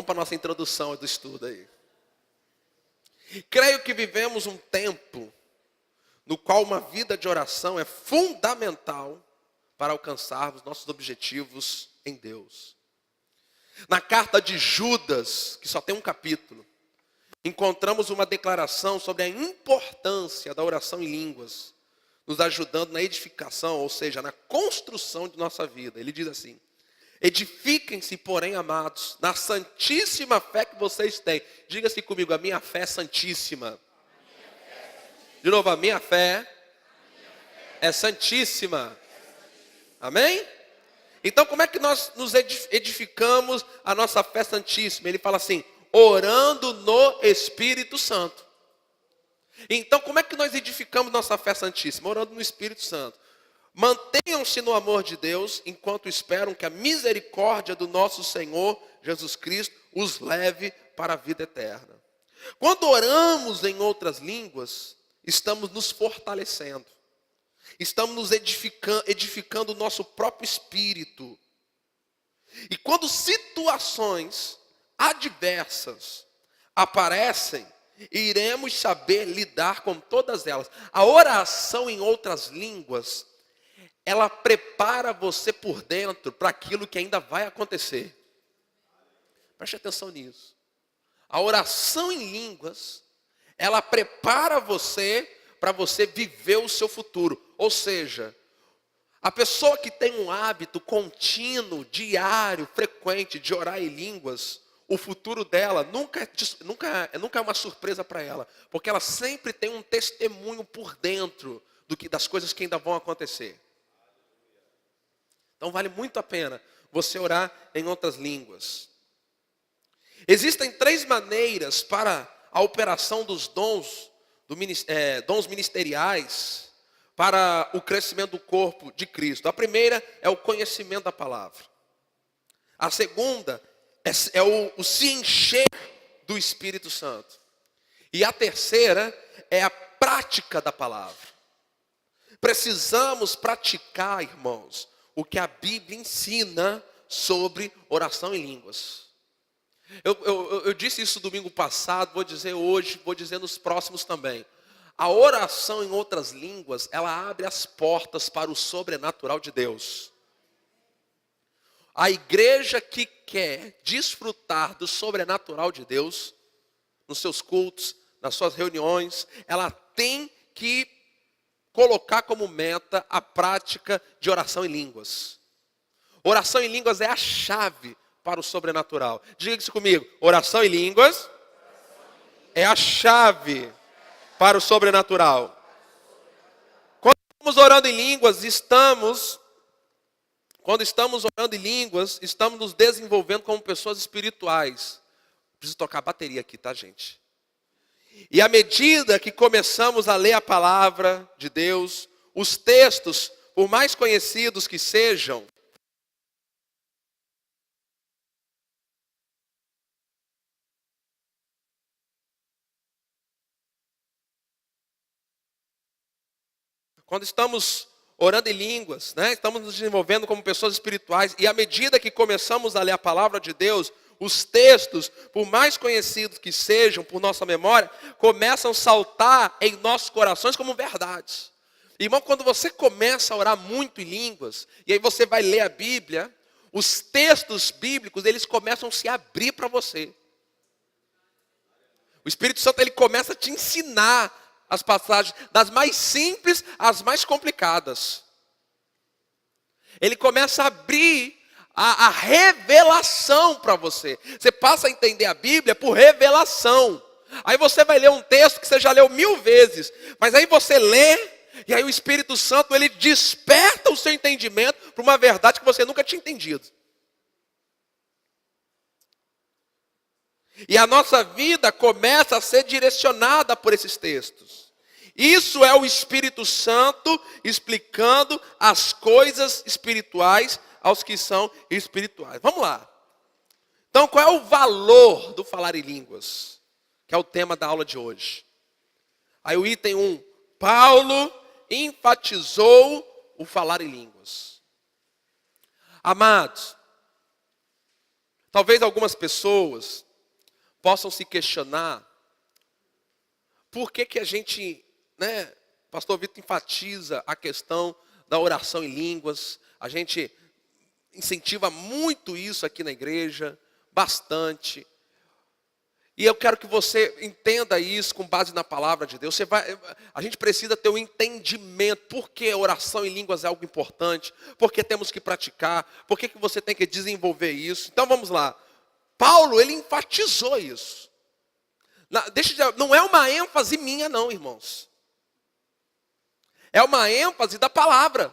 Vamos para a nossa introdução do estudo aí. Creio que vivemos um tempo no qual uma vida de oração é fundamental para alcançarmos nossos objetivos em Deus. Na carta de Judas, que só tem um capítulo, encontramos uma declaração sobre a importância da oração em línguas, nos ajudando na edificação, ou seja, na construção de nossa vida. Ele diz assim: edifiquem-se, porém, amados, na santíssima fé que vocês têm. Diga-se comigo, a minha fé é santíssima. De novo, a minha fé é santíssima. Amém? Então, como é que nós nos edificamos a nossa fé santíssima? Ele fala assim: orando no Espírito Santo. Então, como é que nós edificamos nossa fé santíssima? Orando no Espírito Santo. Mantenham-se no amor de Deus, enquanto esperam que a misericórdia do nosso Senhor Jesus Cristo os leve para a vida eterna. Quando oramos em outras línguas, estamos nos fortalecendo. Estamos nos edificando o nosso próprio espírito. E quando situações adversas aparecem, iremos saber lidar com todas elas. A oração em outras línguas, ela prepara você por dentro para aquilo que ainda vai acontecer. Preste atenção nisso. A oração em línguas, ela prepara você para você viver o seu futuro. Ou seja, a pessoa que tem um hábito contínuo, diário, frequente de orar em línguas, o futuro dela nunca é uma surpresa para ela, porque ela sempre tem um testemunho por dentro das coisas que ainda vão acontecer. Então vale muito a pena você orar em outras línguas. Existem 3 maneiras para a operação dos dons ministeriais para o crescimento do corpo de Cristo. A primeira é o conhecimento da palavra. A segunda é o se encher do Espírito Santo. E a terceira é a prática da palavra. Precisamos praticar, irmãos, o que a Bíblia ensina sobre oração em línguas. Eu disse isso domingo passado, vou dizer hoje, vou dizer nos próximos também. A oração em outras línguas, ela abre as portas para o sobrenatural de Deus. A igreja que quer desfrutar do sobrenatural de Deus, nos seus cultos, nas suas reuniões, ela tem que colocar como meta a prática de oração em línguas. Oração em línguas é a chave para o sobrenatural. Diga isso comigo. Oração em línguas é a chave para o sobrenatural. Quando estamos orando em línguas, estamos nos desenvolvendo como pessoas espirituais. Preciso tocar a bateria aqui, tá, gente? E à medida que começamos a ler a palavra de Deus, os textos, por mais conhecidos que sejam, quando estamos orando em línguas, né? Estamos nos desenvolvendo como pessoas espirituais. E à medida que começamos a ler a palavra de Deus, os textos, por mais conhecidos que sejam por nossa memória, começam a saltar em nossos corações como verdades. Irmão, quando você começa a orar muito em línguas, e aí você vai ler a Bíblia, os textos bíblicos, eles começam a se abrir para você. O Espírito Santo, ele começa a te ensinar as passagens, das mais simples às mais complicadas. Ele começa a abrir a revelação para você. Você passa a entender a Bíblia por revelação. Aí você vai ler um texto que você já leu 1000 vezes. Mas aí você lê, e aí o Espírito Santo, ele desperta o seu entendimento para uma verdade que você nunca tinha entendido. E a nossa vida começa a ser direcionada por esses textos. Isso é o Espírito Santo explicando as coisas espirituais aos que são espirituais. Vamos lá. Então, qual é o valor do falar em línguas? Que é o tema da aula de hoje. Aí o item 1. Paulo enfatizou o falar em línguas. Amados, Talvez algumas pessoas possam se questionar por que a gente, pastor Vitor enfatiza a questão da oração em línguas. A gente incentiva muito isso aqui na igreja, bastante. E eu quero que você entenda isso com base na palavra de Deus. A gente precisa ter um entendimento. Por que a oração em línguas é algo importante? Por que temos que praticar? Por que você tem que desenvolver isso? Então vamos lá. Paulo, ele enfatizou isso. Não é uma ênfase minha não, irmãos. É uma ênfase da palavra.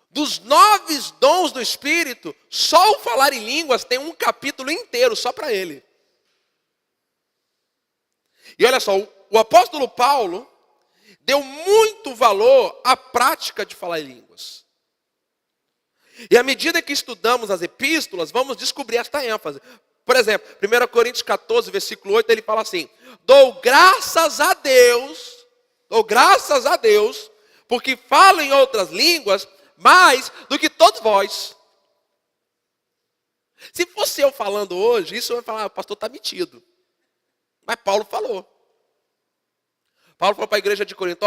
Dos 9 dons do Espírito, só o falar em línguas tem um capítulo inteiro só para ele. E olha só, o apóstolo Paulo deu muito valor à prática de falar em línguas. E à medida que estudamos as epístolas, vamos descobrir esta ênfase. Por exemplo, 1 Coríntios 14, versículo 8, ele fala assim: dou graças a Deus, porque falo em outras línguas mais do que todos vós. Se fosse eu falando hoje, isso eu ia falar, o pastor está metido. Mas Paulo falou. Paulo falou para a igreja de Corinto,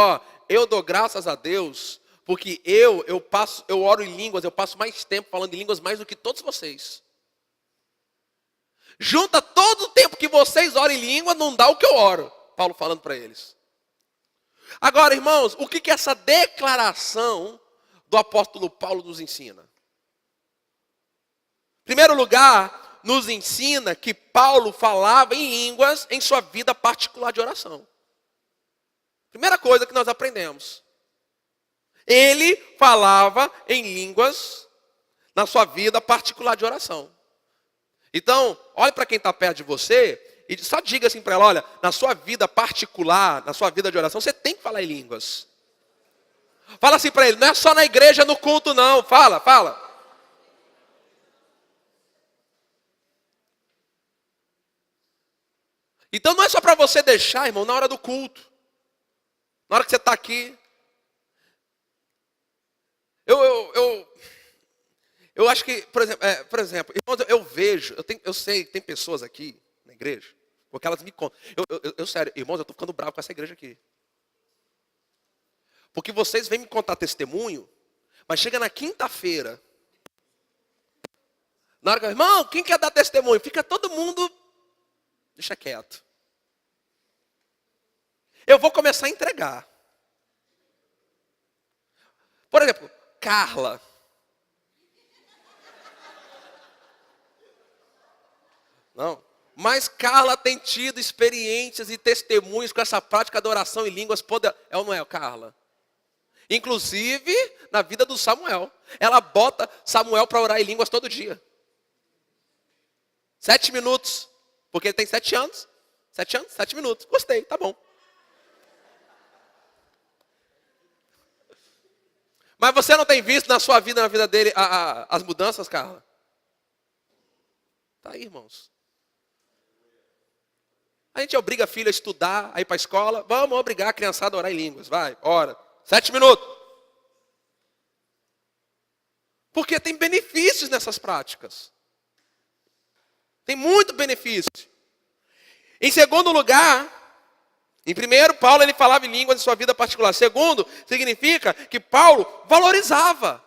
eu dou graças a Deus, porque eu oro em línguas, eu passo mais tempo falando em línguas mais do que todos vocês. Junta todo o tempo que vocês oram em língua, não dá o que eu oro. Paulo falando para eles. Agora, irmãos, o que essa declaração do apóstolo Paulo nos ensina? Em primeiro lugar, nos ensina que Paulo falava em línguas em sua vida particular de oração. Primeira coisa que nós aprendemos. Ele falava em línguas na sua vida particular de oração. Então, olhe para quem está perto de você e só diga assim para ela, olha, na sua vida particular, na sua vida de oração, você tem que falar em línguas. Fala assim para ele, não é só na igreja, no culto não, fala. Então não é só para você deixar, irmão, na hora do culto. Na hora que você está aqui. Eu acho que, por exemplo, irmãos, eu sei que tem pessoas aqui na igreja, porque elas me contam. Sério, irmãos, eu estou ficando bravo com essa igreja aqui. Porque vocês vêm me contar testemunho, mas chega na quinta-feira. Na hora que, irmão, quem quer dar testemunho? Fica todo mundo, deixa quieto. Eu vou começar a entregar. Por exemplo, Carla. Não. Mas Carla tem tido experiências e testemunhos com essa prática da oração em línguas poderosas. É ou não é, Carla? Inclusive, na vida do Samuel. Ela bota Samuel para orar em línguas todo dia. 7 minutos. Porque ele tem 7 anos. 7 anos, 7 minutos. Gostei, tá bom. Mas você não tem visto na sua vida, na vida dele, as mudanças, Carla? Tá aí, irmãos. A gente obriga a filha a estudar, a ir para a escola. Vamos obrigar a criançada a orar em línguas. Vai, ora. 7 minutos. Porque tem benefícios nessas práticas. Tem muito benefício. Em segundo lugar, em primeiro, Paulo ele falava em línguas em sua vida particular. Segundo, significa que Paulo valorizava.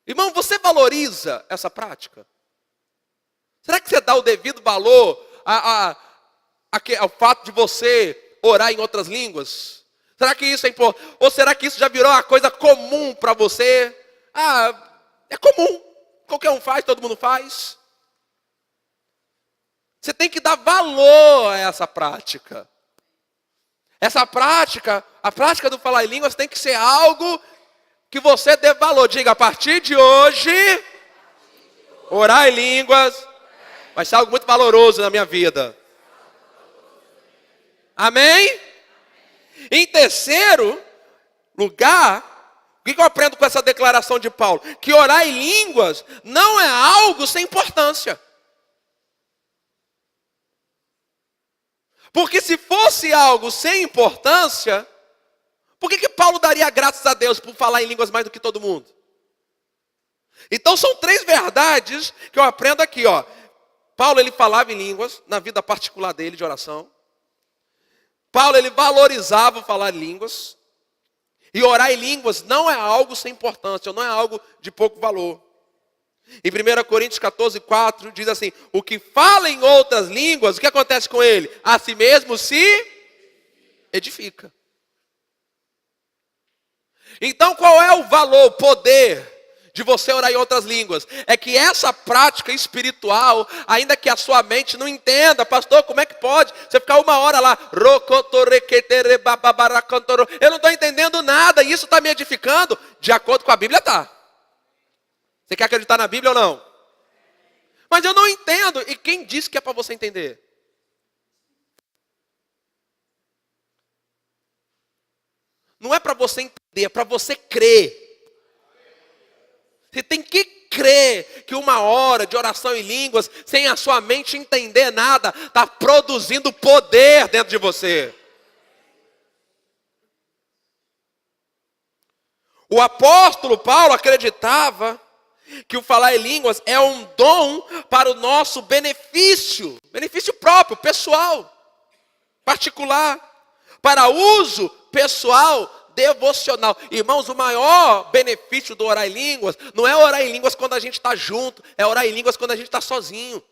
Irmão, você valoriza essa prática? Será que você dá o devido valor ao fato de você orar em outras línguas? Será que isso é importante? Ou será que isso já virou uma coisa comum para você? É comum. Qualquer um faz, todo mundo faz. Você tem que dar valor a essa prática. Essa prática, a prática do falar em línguas tem que ser algo que você dê valor. Diga, a partir de hoje, orar em línguas vai ser algo muito valoroso na minha vida. Amém? Em terceiro lugar, o que eu aprendo com essa declaração de Paulo? Que orar em línguas não é algo sem importância. Porque se fosse algo sem importância, por que Paulo daria graças a Deus por falar em línguas mais do que todo mundo? Então são 3 verdades que eu aprendo aqui, ó. Paulo, ele falava em línguas na vida particular dele de oração. Paulo, ele valorizava falar em línguas. E orar em línguas não é algo sem importância, não é algo de pouco valor. Em 1 Coríntios 14:4 diz assim: o que fala em outras línguas, o que acontece com ele? A si mesmo se edifica. Então qual é o valor, o poder de você orar em outras línguas? É que essa prática espiritual, ainda que a sua mente não entenda, pastor, como é que pode? Você ficar 1 hora lá, eu não estou entendendo nada, e isso está me edificando? De acordo com a Bíblia está. Você quer acreditar na Bíblia ou não? Mas eu não entendo, e quem disse que é para você entender? Não é para você entender, é para você crer. Você tem que crer que 1 hora de oração em línguas, sem a sua mente entender nada, está produzindo poder dentro de você. O apóstolo Paulo acreditava que o falar em línguas é um dom para o nosso benefício próprio, pessoal, particular, para uso pessoal, devocional. Irmãos, o maior benefício do orar em línguas não é orar em línguas quando a gente está junto, é orar em línguas quando a gente está sozinho.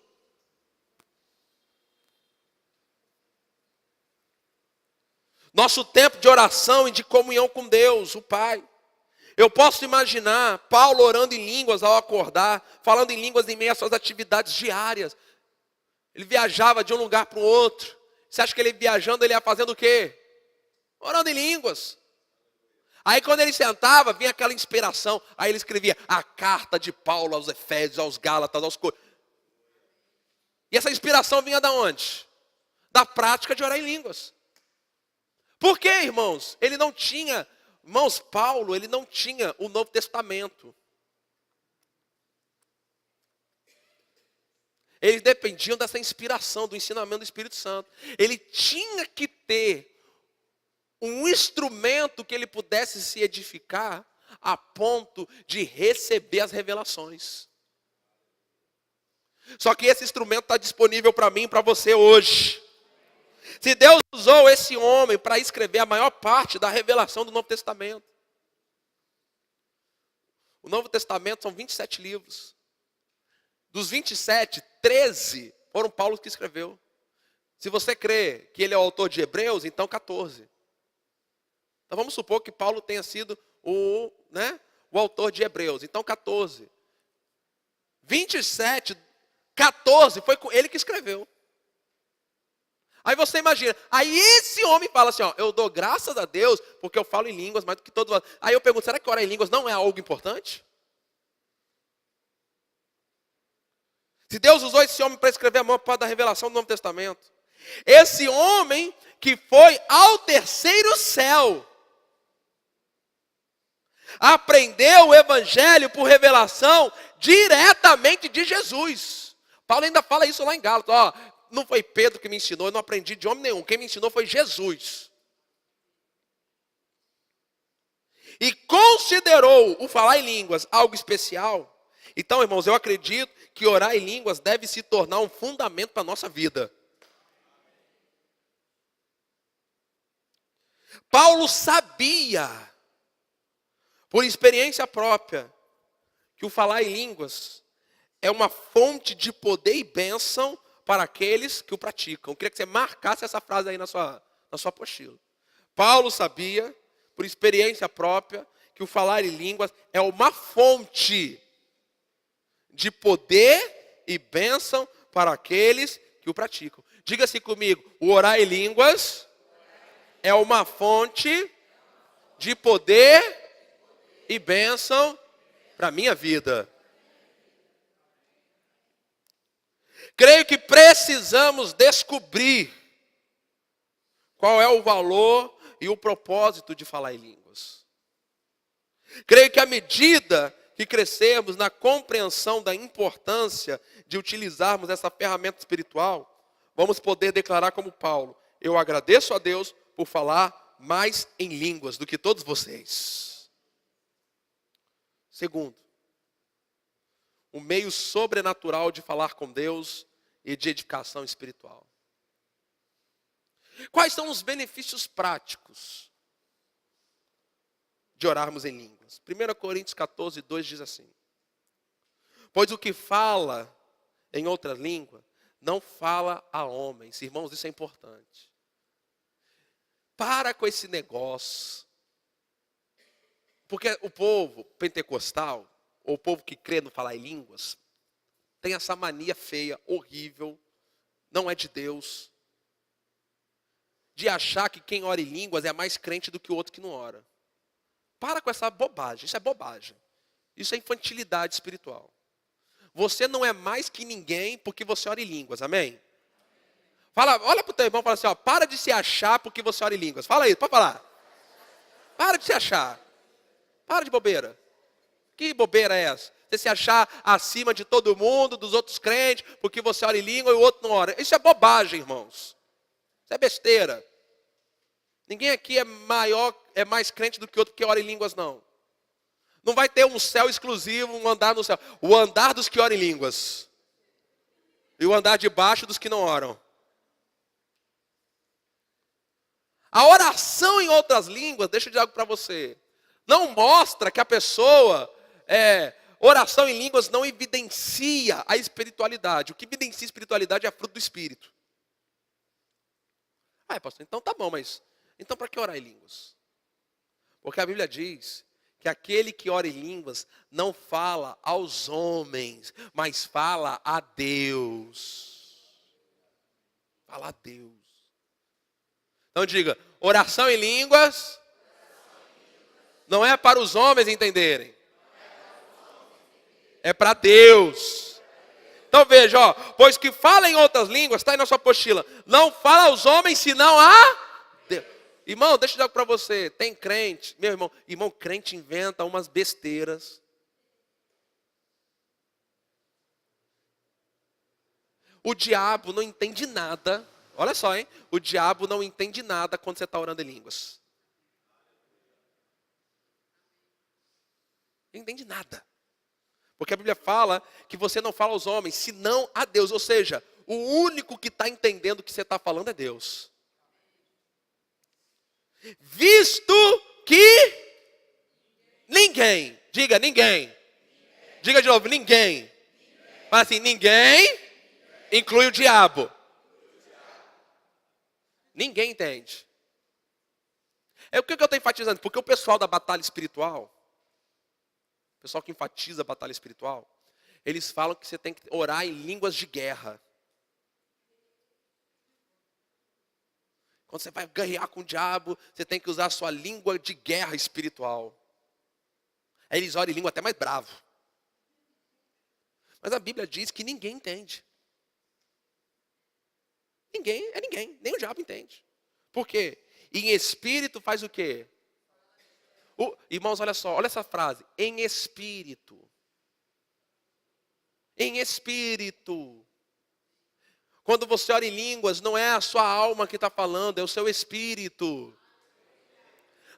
Nosso tempo de oração e de comunhão com Deus, o Pai. Eu posso imaginar Paulo orando em línguas ao acordar, falando em línguas em meio às suas atividades diárias. Ele viajava de um lugar para o outro. Você acha que ele viajando, ele ia fazendo o quê? Orando em línguas. Aí quando ele sentava, vinha aquela inspiração. Aí ele escrevia a carta de Paulo aos Efésios, aos Gálatas, aos Coríntios. E essa inspiração vinha da onde? Da prática de orar em línguas. Por quê, irmãos? Ele não tinha, irmãos, Paulo, ele não tinha o Novo Testamento. Eles dependiam dessa inspiração, do ensinamento do Espírito Santo. Ele tinha que ter um instrumento que ele pudesse se edificar a ponto de receber as revelações. Só que esse instrumento está disponível para mim e para você hoje. Se Deus usou esse homem para escrever a maior parte da revelação do Novo Testamento. O Novo Testamento são 27 livros. Dos 27, 13 foram Paulo que escreveu. Se você crê que ele é o autor de Hebreus, então 14. Então vamos supor que Paulo tenha sido o autor de Hebreus. Então 14. 27, 14 foi ele que escreveu. Aí você imagina, aí esse homem fala assim, ó, eu dou graças a Deus porque eu falo em línguas mais do que todos. Aí eu pergunto, será que orar em línguas não é algo importante? Se Deus usou esse homem para escrever a maior parte da revelação do Novo Testamento. Esse homem que foi ao terceiro céu. Aprendeu o evangelho por revelação diretamente de Jesus. Paulo ainda fala isso lá em Gálatas. Ó, não foi Pedro que me ensinou, eu não aprendi de homem nenhum. Quem me ensinou foi Jesus. E considerou o falar em línguas algo especial. Então, irmãos, eu acredito que orar em línguas deve se tornar um fundamento para a nossa vida. Paulo sabia, por experiência própria, que o falar em línguas é uma fonte de poder e bênção para aqueles que o praticam. Eu queria que você marcasse essa frase aí na sua apostila. Paulo sabia, por experiência própria, que o falar em línguas é uma fonte de poder e bênção para aqueles que o praticam. Diga-se comigo, o orar em línguas é uma fonte de poder e bênção para a minha vida. Creio que precisamos descobrir qual é o valor e o propósito de falar em línguas. Creio que à medida que crescermos na compreensão da importância de utilizarmos essa ferramenta espiritual, vamos poder declarar como Paulo, eu agradeço a Deus por falar mais em línguas do que todos vocês. Segundo, um meio sobrenatural de falar com Deus e de edificação espiritual. Quais são os benefícios práticos de orarmos em línguas? 1 Coríntios 14, 2 diz assim: pois o que fala em outra língua, não fala a homens. Irmãos, isso é importante. Para com esse negócio. Porque o povo pentecostal, ou o povo que crê no falar em línguas, tem essa mania feia, horrível, não é de Deus, de achar que quem ora em línguas é mais crente do que o outro que não ora. Para com essa bobagem, isso é bobagem. Isso é infantilidade espiritual. Você não é mais que ninguém porque você ora em línguas, amém? Fala, olha para o teu irmão e fala assim, ó, para de se achar porque você ora em línguas. Fala aí, pode falar. Para de se achar. Para de bobeira. Que bobeira é essa? Você se achar acima de todo mundo, dos outros crentes, porque você ora em língua e o outro não ora. Isso é bobagem, irmãos. Isso é besteira. Ninguém aqui é mais crente do que outro porque ora em línguas, não. Não vai ter um céu exclusivo, um andar no céu. O andar dos que oram em línguas. E o andar de baixo dos que não oram. A oração em outras línguas, deixa eu dizer algo para você. Não mostra que a pessoa, oração em línguas não evidencia a espiritualidade. O que evidencia a espiritualidade é fruto do Espírito. Ah, pastor, então tá bom, mas então para que orar em línguas? Porque a Bíblia diz que aquele que ora em línguas não fala aos homens, mas fala a Deus. Fala a Deus. Então diga, oração em línguas não é para os homens entenderem. É para Deus. Então veja, ó, pois que fala em outras línguas, está aí na sua apostila, não fala aos homens senão a Deus. Irmão, deixa eu dizer para você, tem crente, meu irmão, crente inventa umas besteiras. O diabo não entende nada, olha só, hein? O diabo não entende nada quando você está orando em línguas. Não entende nada. Porque a Bíblia fala que você não fala aos homens, senão a Deus. Ou seja, o único que está entendendo o que você está falando é Deus. Visto que ninguém, diga ninguém. Diga de novo, ninguém. Fala assim, ninguém inclui o diabo. Ninguém entende. É o que eu estou enfatizando? Porque o pessoal da batalha espiritual, o pessoal que enfatiza a batalha espiritual, eles falam que você tem que orar em línguas de guerra. Quando você vai guerrear com o diabo, você tem que usar a sua língua de guerra espiritual. Aí eles oram em língua até mais bravo. Mas a Bíblia diz que ninguém entende. Ninguém, nem o diabo entende. Por quê? Em espírito faz o quê? Irmãos, olha só, olha essa frase. Em espírito. Em espírito. Quando você ora em línguas, não é a sua alma que está falando, é o seu espírito.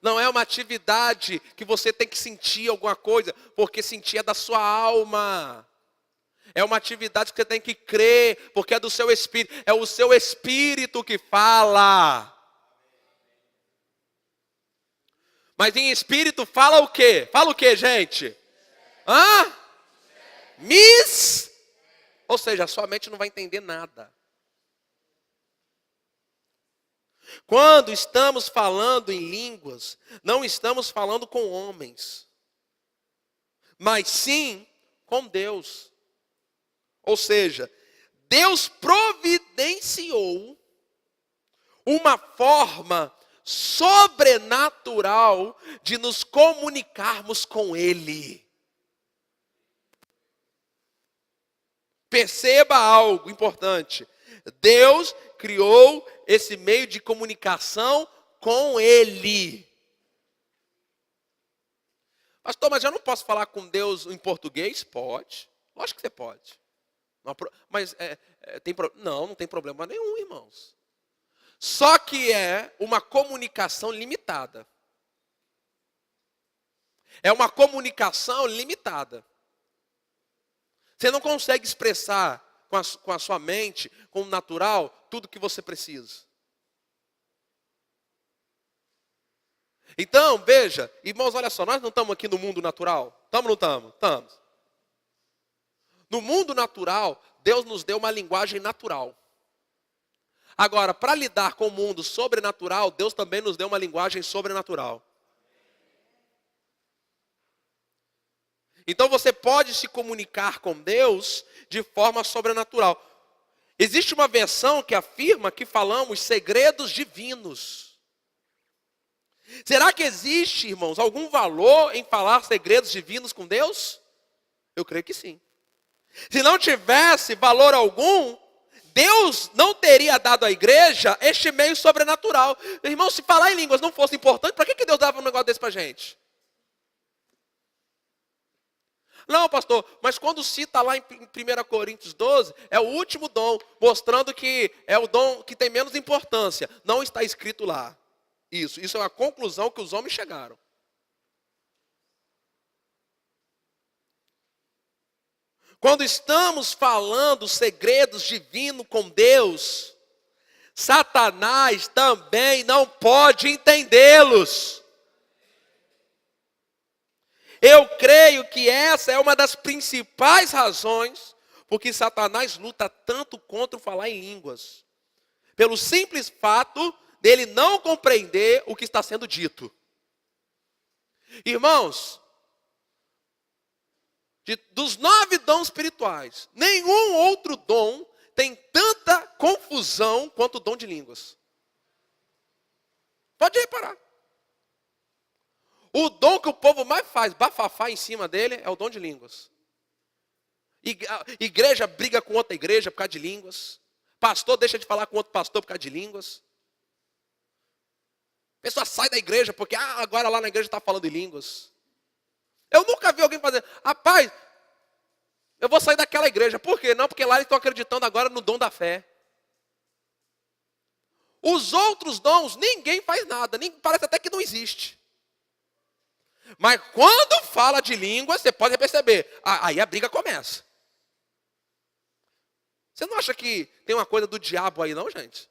Não é uma atividade que você tem que sentir alguma coisa, porque sentir é da sua alma. É uma atividade que você tem que crer, porque é do seu espírito. É o seu espírito que fala. Mas em espírito fala o quê? Fala o quê, gente? Hã? Ou seja, a sua mente não vai entender nada. Quando estamos falando em línguas, não estamos falando com homens, mas sim com Deus. Ou seja, Deus providenciou uma forma sobrenatural de nos comunicarmos com Ele. Perceba algo importante. Deus criou esse meio de comunicação com Ele. Pastor, mas eu não posso falar com Deus em português? Pode. Lógico que você pode. Mas não tem problema nenhum, irmãos. Só que é uma comunicação limitada. É uma comunicação limitada. Você não consegue expressar com a sua mente, com o natural, tudo que você precisa. Então, veja, irmãos, olha só, nós não estamos aqui no mundo natural? Estamos ou não estamos? Estamos. No mundo natural, Deus nos deu uma linguagem natural. Agora, para lidar com o mundo sobrenatural, Deus também nos deu uma linguagem sobrenatural. Então você pode se comunicar com Deus de forma sobrenatural. Existe uma versão que afirma que falamos segredos divinos. Será que existe, irmãos, algum valor em falar segredos divinos com Deus? Eu creio que sim. Se não tivesse valor algum, Deus não teria dado à igreja este meio sobrenatural. Irmão, se falar em línguas não fosse importante, para que Deus dava um negócio desse para a gente? Não, pastor, mas quando cita lá em 1 Coríntios 12, é o último dom, mostrando que é o dom que tem menos importância. Não está escrito lá. Isso é a conclusão que os homens chegaram. Quando estamos falando segredos divinos com Deus, Satanás também não pode entendê-los. Eu creio que essa é uma das principais razões porque Satanás luta tanto contra o falar em línguas. Pelo simples fato dele não compreender o que está sendo dito. Irmãos, dos 9 dons espirituais, nenhum outro dom tem tanta confusão quanto o dom de línguas. Pode reparar. O dom que o povo mais faz bafafá em cima dele é o dom de línguas. Igreja briga com outra igreja por causa de línguas. Pastor deixa de falar com outro pastor por causa de línguas. Pessoa sai da igreja porque agora lá na igreja está falando em línguas. Eu nunca vi alguém fazer, rapaz, eu vou sair daquela igreja. Por quê? Não, porque lá eles estão acreditando agora no dom da fé. Os outros dons, ninguém faz nada, parece até que não existe. Mas quando fala de línguas, você pode perceber, aí a briga começa. Você não acha que tem uma coisa do diabo aí não, gente?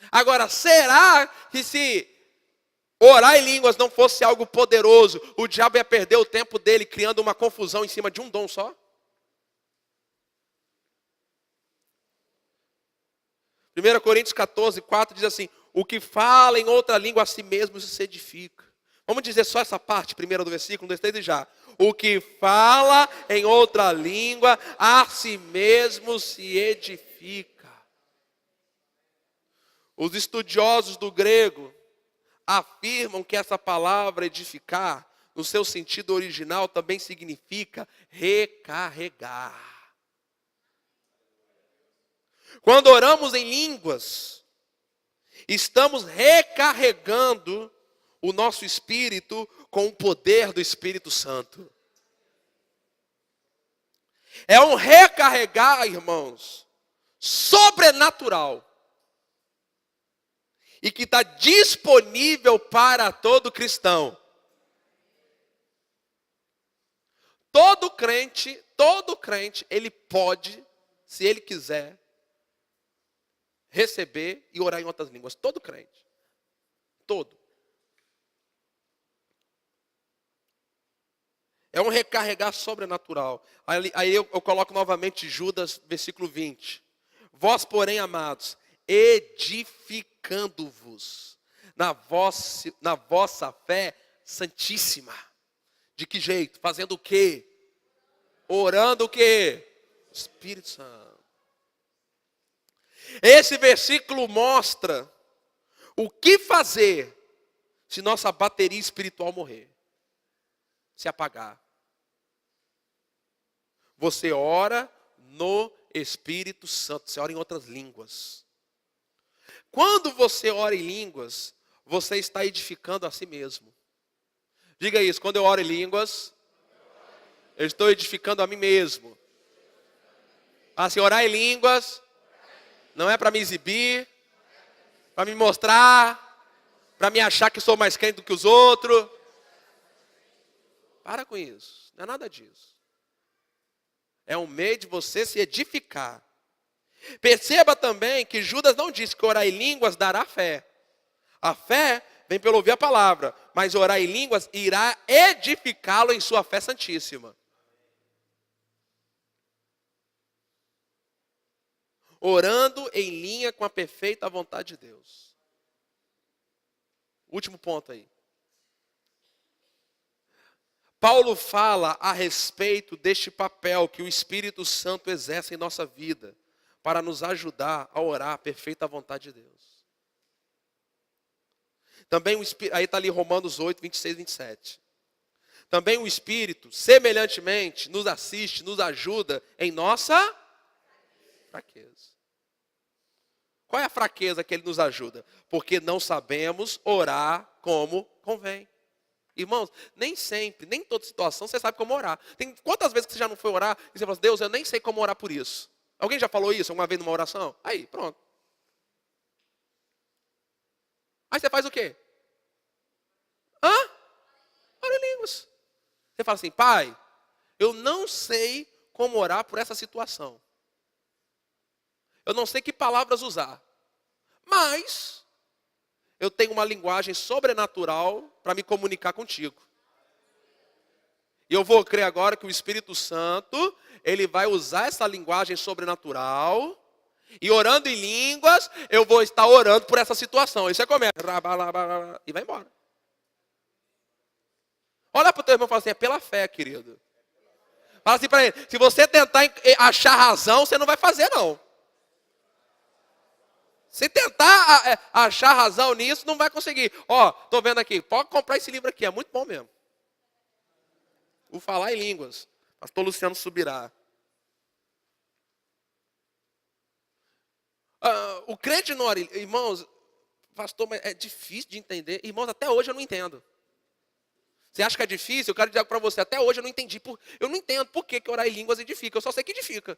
Agora, será que se orar em línguas não fosse algo poderoso, o diabo ia perder o tempo dele criando uma confusão em cima de um dom só? 1 Coríntios 14, 4 diz assim: o que fala em outra língua a si mesmo se edifica. Vamos dizer só essa parte primeira do versículo, 1, 2, 3 e já. O que fala em outra língua a si mesmo se edifica. Os estudiosos do grego afirmam que essa palavra edificar, no seu sentido original, também significa recarregar. Quando oramos em línguas, estamos recarregando o nosso espírito com o poder do Espírito Santo. É um recarregar, irmãos, sobrenatural. E que está disponível para todo cristão. Todo crente, ele pode, se ele quiser, receber e orar em outras línguas. Todo crente. Todo. É um recarregar sobrenatural. Aí eu coloco novamente Judas, versículo 20. Vós, porém, amados, edificando-vos na vossa fé santíssima. De que jeito? Fazendo o quê? Orando o quê? Espírito Santo. Esse versículo mostra o que fazer se nossa bateria espiritual morrer, se apagar. Você ora no Espírito Santo, você ora em outras línguas. Quando você ora em línguas, você está edificando a si mesmo. Diga isso, quando eu oro em línguas, eu estou edificando a mim mesmo. Assim, orar em línguas não é para me exibir, para me mostrar, para me achar que sou mais crente do que os outros. Para com isso. Não é nada disso. É um meio de você se edificar. Perceba também que Judas não disse que orar em línguas dará fé. A fé vem pelo ouvir a palavra, mas orar em línguas irá edificá-lo em sua fé santíssima. Orando em linha com a perfeita vontade de Deus. Último ponto aí. Paulo fala a respeito deste papel que o Espírito Santo exerce em nossa vida, para nos ajudar a orar a perfeita vontade de Deus. Também o Espírito, aí está ali Romanos 8, 26, 27. Também o Espírito, semelhantemente, nos assiste, nos ajuda em nossa fraqueza. Qual é a fraqueza que ele nos ajuda? Porque não sabemos orar como convém. Irmãos, nem sempre, nem toda situação você sabe como orar. Tem quantas vezes que você já não foi orar e você fala assim, Deus, eu nem sei como orar por isso. Alguém já falou isso alguma vez numa oração? Aí, pronto. Aí você faz o quê? Ora em línguas. Você fala assim, pai, eu não sei como orar por essa situação. Eu não sei que palavras usar. Mas eu tenho uma linguagem sobrenatural para me comunicar contigo. E eu vou crer agora que o Espírito Santo, ele vai usar essa linguagem sobrenatural. E orando em línguas, eu vou estar orando por essa situação. Aí você começa. E vai embora. Olha para o teu irmão e fala assim, é pela fé, querido. Fala assim para ele, se você tentar achar razão, você não vai fazer não. Se tentar achar razão nisso, não vai conseguir. Ó, estou vendo aqui, pode comprar esse livro aqui, é muito bom mesmo. O Falar em Línguas, pastor Luciano Subirá. O crente não ora, irmãos, pastor, mas é difícil de entender. Irmãos, até hoje eu não entendo. Você acha que é difícil? Eu quero dizer para você, até hoje eu não entendi. Eu não entendo por que orar em línguas edifica, eu só sei que edifica.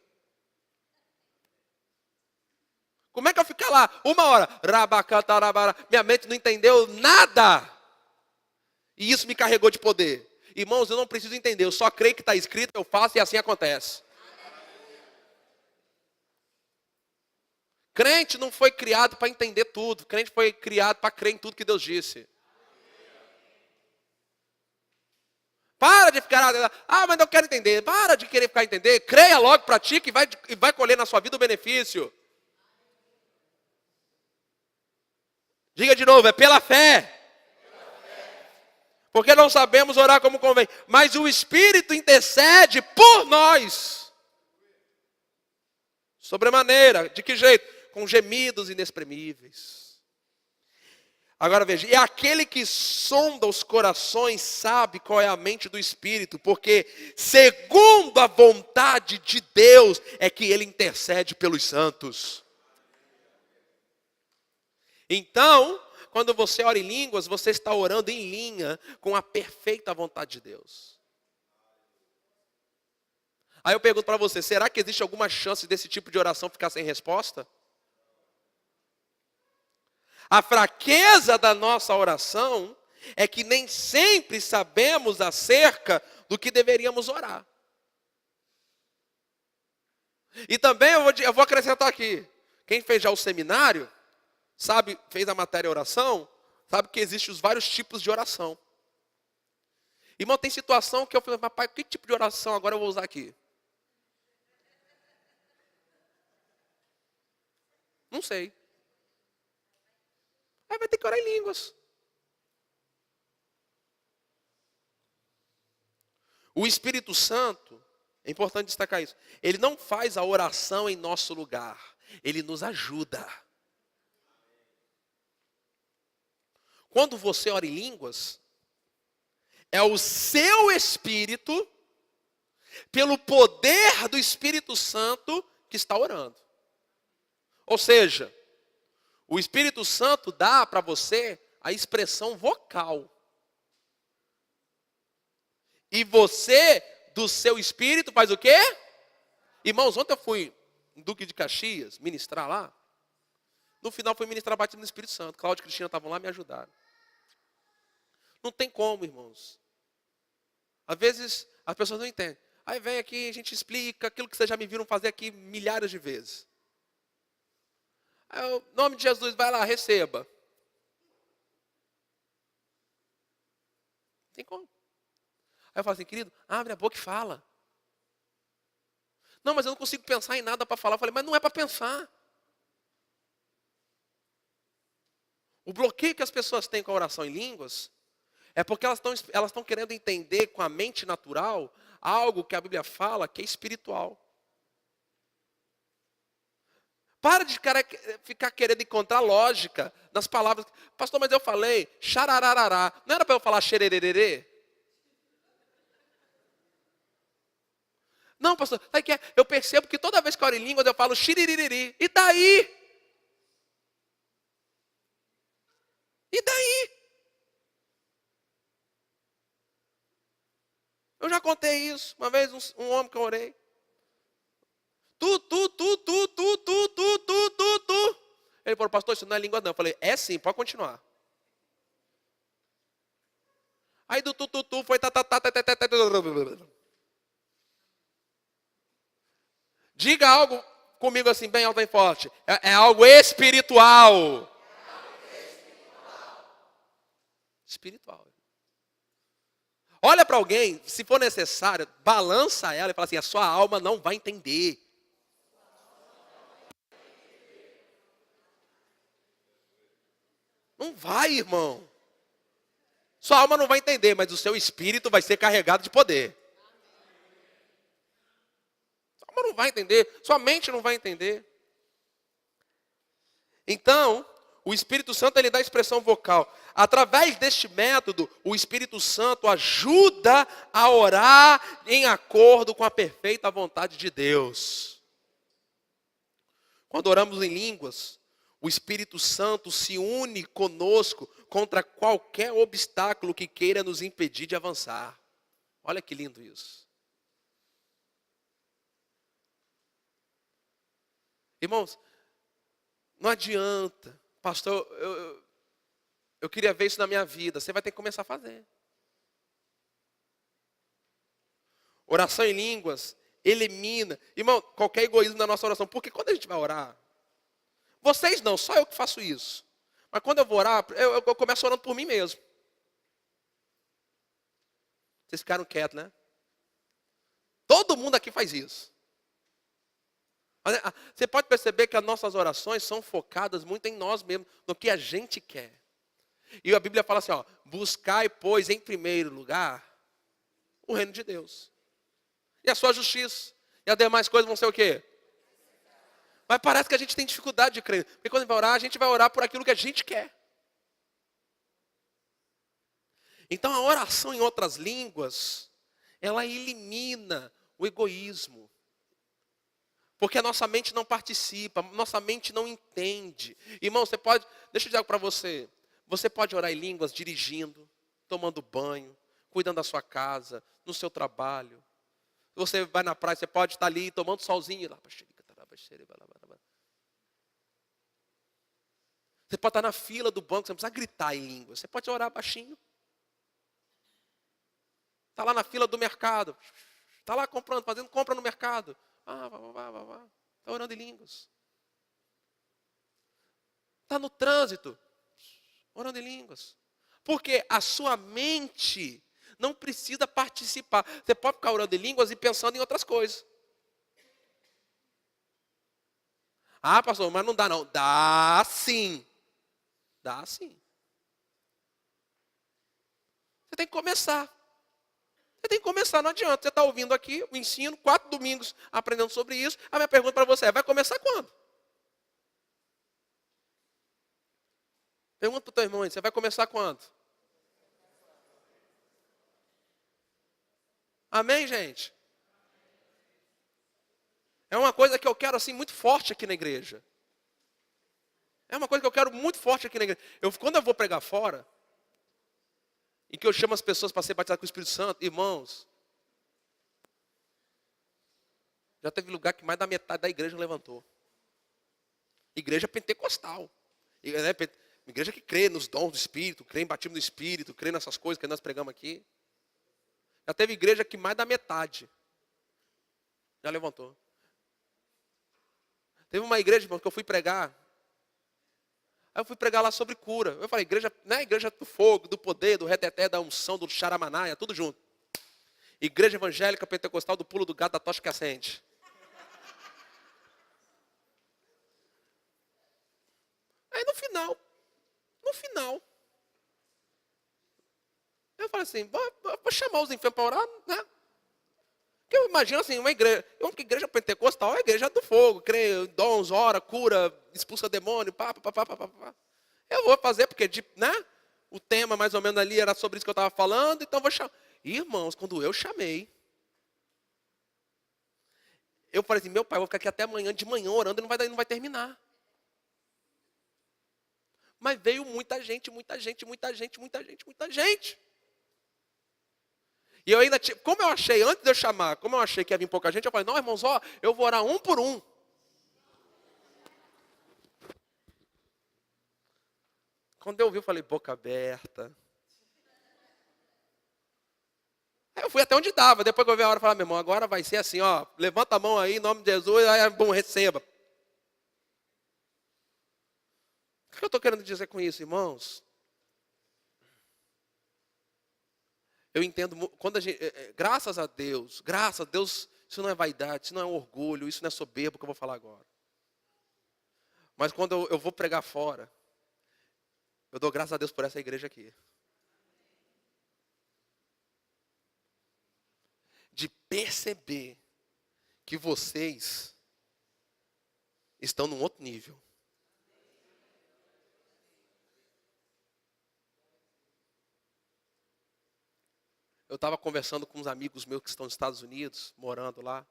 Como é que eu ficar lá, uma hora, minha mente não entendeu nada. E isso me carregou de poder. Irmãos, eu não preciso entender, eu só creio que está escrito, eu faço e assim acontece. Crente não foi criado para entender tudo. Crente foi criado para crer em tudo que Deus disse. Para de ficar, mas eu quero entender. Para de querer ficar entender. Creia logo, pratique e vai colher na sua vida o benefício. Diga de novo, é pela fé. Porque não sabemos orar como convém. Mas o Espírito intercede por nós. Sobremaneira. De que jeito? Com gemidos inexprimíveis. Agora veja, e aquele que sonda os corações sabe qual é a mente do Espírito, porque segundo a vontade de Deus é que ele intercede pelos santos. Então, quando você ora em línguas, você está orando em linha com a perfeita vontade de Deus. Aí eu pergunto para você, será que existe alguma chance desse tipo de oração ficar sem resposta? A fraqueza da nossa oração é que nem sempre sabemos acerca do que deveríamos orar. E também eu vou acrescentar aqui, quem fez já o seminário, sabe, fez a matéria oração, sabe que existem os vários tipos de oração. Irmão, tem situação que eu falo, papai, que tipo de oração agora eu vou usar aqui? Não sei. Aí vai ter que orar em línguas. O Espírito Santo, é importante destacar isso, ele não faz a oração em nosso lugar, ele nos ajuda. Quando você ora em línguas, é o seu espírito, pelo poder do Espírito Santo, que está orando. Ou seja, o Espírito Santo dá para você a expressão vocal. E você, do seu espírito, faz o quê? Irmãos, ontem eu fui em Duque de Caxias, ministrar lá. No final fui ministrar batismo no Espírito Santo. Cláudio e Cristina estavam lá, me ajudaram. Não tem como, irmãos. Às vezes as pessoas não entendem. Aí vem aqui, a gente explica aquilo que vocês já me viram fazer aqui milhares de vezes. Aí, o nome de Jesus, vai lá, receba. Tem como? Aí eu falo assim, querido, abre a boca e fala. Não, mas eu não consigo pensar em nada para falar. Eu falei, mas não é para pensar. O bloqueio que as pessoas têm com a oração em línguas é porque elas estão querendo entender com a mente natural algo que a Bíblia fala que é espiritual. Para de ficar querendo encontrar lógica nas palavras. Pastor, mas eu falei xarararará. Não era para eu falar xerererê? Não, pastor, sabe que é? Eu percebo que toda vez que eu oro em línguas eu falo xiriririri. E daí? E daí? Eu já contei isso. Uma vez um homem que eu orei. Tu. Ele falou, pastor, isso não é língua não. Eu falei, é sim, pode continuar. Aí do tu foi tá. Diga algo comigo assim, bem alto e forte. É algo espiritual. Espiritual. Olha para alguém, se for necessário, balança ela e fala assim, a sua alma não vai entender. Não vai, irmão. Sua alma não vai entender, mas o seu espírito vai ser carregado de poder. Sua alma não vai entender, sua mente não vai entender. Então, o Espírito Santo ele dá expressão vocal. Através deste método, o Espírito Santo ajuda a orar em acordo com a perfeita vontade de Deus. Quando oramos em línguas, o Espírito Santo se une conosco contra qualquer obstáculo que queira nos impedir de avançar. Olha que lindo isso. Irmãos, não adianta. Pastor, eu queria ver isso na minha vida. Você vai ter que começar a fazer. Oração em línguas elimina, irmão, qualquer egoísmo na nossa oração. Porque quando a gente vai orar, vocês não, só eu que faço isso. Mas quando eu vou orar, eu começo orando por mim mesmo. Vocês ficaram quietos, né? Todo mundo aqui faz isso. Você pode perceber que as nossas orações são focadas muito em nós mesmos, no que a gente quer. E a Bíblia fala assim, ó, buscai, pois, em primeiro lugar, o reino de Deus. E a sua justiça. E as demais coisas vão ser o quê? Mas parece que a gente tem dificuldade de crer. Porque quando a gente vai orar por aquilo que a gente quer. Então a oração em outras línguas, ela elimina o egoísmo. Porque a nossa mente não participa, nossa mente não entende. Irmão, você pode, deixa eu dizer algo para você. Você pode orar em línguas dirigindo, tomando banho, cuidando da sua casa, no seu trabalho. Você vai na praia, você pode estar ali tomando solzinho. Você pode estar na fila do banco, você não precisa gritar em língua. Você pode orar baixinho. Está lá na fila do mercado. Está lá comprando, fazendo compra no mercado. Está orando em línguas. Está no trânsito. Orando em línguas. Porque a sua mente não precisa participar. Você pode ficar orando em línguas e pensando em outras coisas. Ah, pastor, mas não dá não. Dá sim. Dá sim. Você tem que começar. Você tem que começar, não adianta. Você está ouvindo aqui o ensino, 4 domingos aprendendo sobre isso. A minha pergunta para você é, vai começar quando? Pergunta para o teu irmão, você vai começar quando? Amém, gente? É uma coisa que eu quero assim muito forte aqui na igreja. É uma coisa que eu quero muito forte aqui na igreja. Quando eu vou pregar fora, e que eu chamo as pessoas para ser batizadas com o Espírito Santo, irmãos, já teve lugar que mais da metade da igreja levantou. Igreja pentecostal. Igreja que crê nos dons do Espírito, crê em batismo do Espírito, crê nessas coisas que nós pregamos aqui. Já teve igreja que mais da metade já levantou. Teve uma igreja, irmão, que eu fui pregar. Aí eu fui pregar lá sobre cura. Eu falei, igreja, não é igreja do fogo, do poder, do reteté, da unção, do xaramanaia, tudo junto. Igreja evangélica pentecostal do pulo do gato da tocha que acende. Aí no final, eu falei assim, vou chamar os enfermos para orar, né? Porque eu imagino assim, uma igreja pentecostal é a igreja do fogo, crê, dons, ora, cura, expulsa demônio, pá. Eu vou fazer, porque né? O tema mais ou menos ali era sobre isso que eu estava falando, então eu vou chamar. Irmãos, quando eu chamei, eu falei assim, meu pai, eu vou ficar aqui até amanhã, de manhã orando, e não vai terminar. Mas veio muita gente. E eu ainda, como eu achei, antes de eu chamar, como eu achei que ia vir pouca gente, eu falei, não, irmãos, ó, eu vou orar um por um. Quando eu vi, eu falei, boca aberta. Aí eu fui até onde estava, depois que eu vi a hora, eu falei, meu irmão, agora vai ser assim, ó, levanta a mão aí, em nome de Jesus, aí, bom, receba. O que eu estou querendo dizer com isso, irmãos? Eu entendo, quando a gente, graças a Deus, isso não é vaidade, isso não é orgulho, isso não é soberbo que eu vou falar agora. Mas quando eu vou pregar fora, eu dou graças a Deus por essa igreja aqui. De perceber que vocês estão num outro nível. Eu estava conversando com uns amigos meus que estão nos Estados Unidos, morando lá.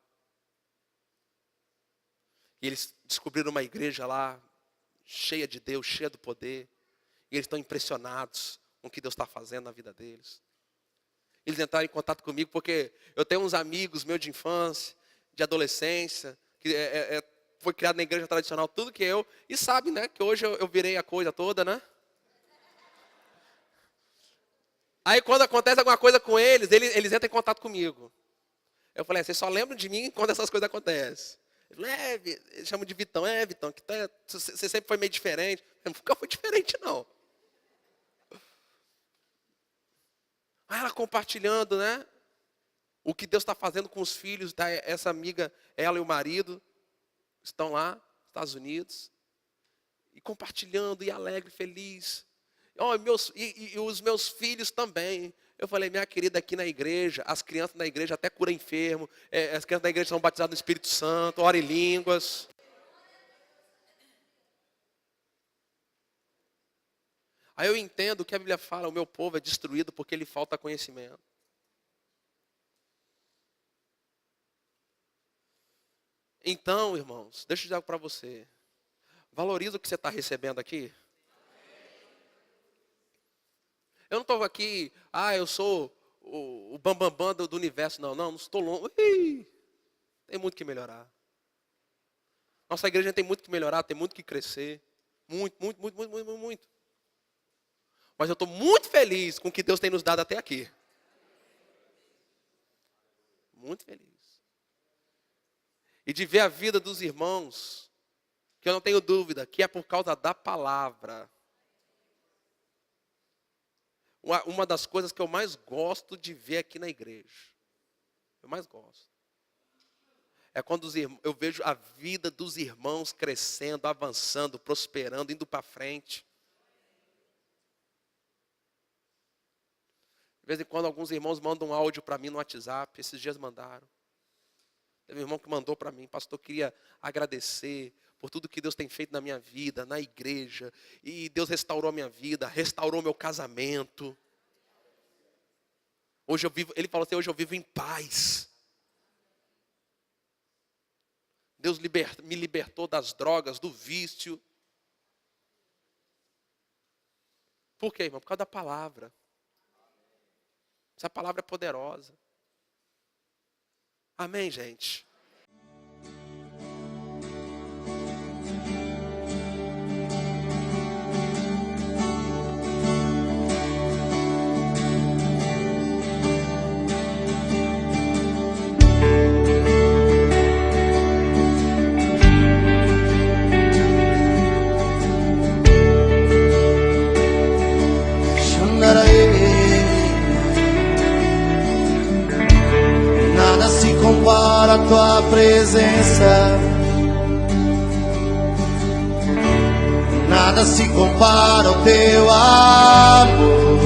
E eles descobriram uma igreja lá, cheia de Deus, cheia do poder. E eles estão impressionados com o que Deus está fazendo na vida deles. Eles entraram em contato comigo porque eu tenho uns amigos meus de infância, de adolescência, que foi criado na igreja tradicional, tudo que eu. E sabe, né, que hoje eu virei a coisa toda, né? Aí quando acontece alguma coisa com eles entram em contato comigo. Eu falei, vocês só lembram de mim quando essas coisas acontecem. Eles chamam de Vitão, Vitão, que você sempre foi meio diferente. Eu nunca fui diferente, não. Aí ela compartilhando, né? O que Deus está fazendo com os filhos, essa amiga, ela e o marido, estão lá, nos Estados Unidos. E compartilhando, e alegre, feliz. E os meus filhos também. Eu falei, minha querida, aqui na igreja, as crianças na igreja até curam enfermo. As crianças da igreja são batizadas no Espírito Santo, oram em línguas. Aí eu entendo que a Bíblia fala, o meu povo é destruído porque lhe falta conhecimento. Então, irmãos, deixa eu dizer algo para você. Valoriza o que você está recebendo aqui. Eu não estou aqui, eu sou o bambambam do universo. Não estou longe. Tem muito que melhorar. Nossa igreja tem muito que melhorar, tem muito que crescer. Muito. Mas eu estou muito feliz com o que Deus tem nos dado até aqui. Muito feliz. E de ver a vida dos irmãos, que eu não tenho dúvida, que é por causa da palavra. Uma das coisas que eu mais gosto de ver aqui na igreja. Eu mais gosto. É quando eu vejo a vida dos irmãos crescendo, avançando, prosperando, indo para frente. De vez em quando alguns irmãos mandam um áudio para mim no WhatsApp. Esses dias mandaram. Teve um irmão que mandou para mim, pastor, eu queria agradecer por tudo que Deus tem feito na minha vida, na igreja. E Deus restaurou a minha vida, restaurou meu casamento. Ele falou assim, hoje eu vivo em paz. Deus me libertou das drogas, do vício. Por quê, irmão? Por causa da palavra. Essa palavra é poderosa. Amém, gente? presença. Nada se compara ao teu amor.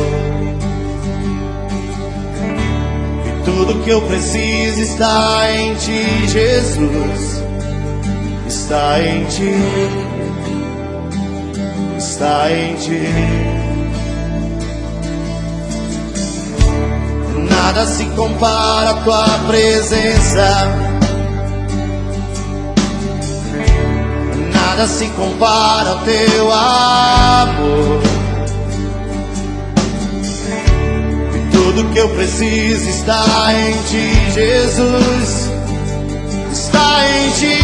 E tudo que eu preciso está em ti, Jesus. Está em ti. Está em ti. Nada se compara à tua presença. Nada se compara ao teu amor. E tudo que eu preciso está em ti, Jesus. Está em ti.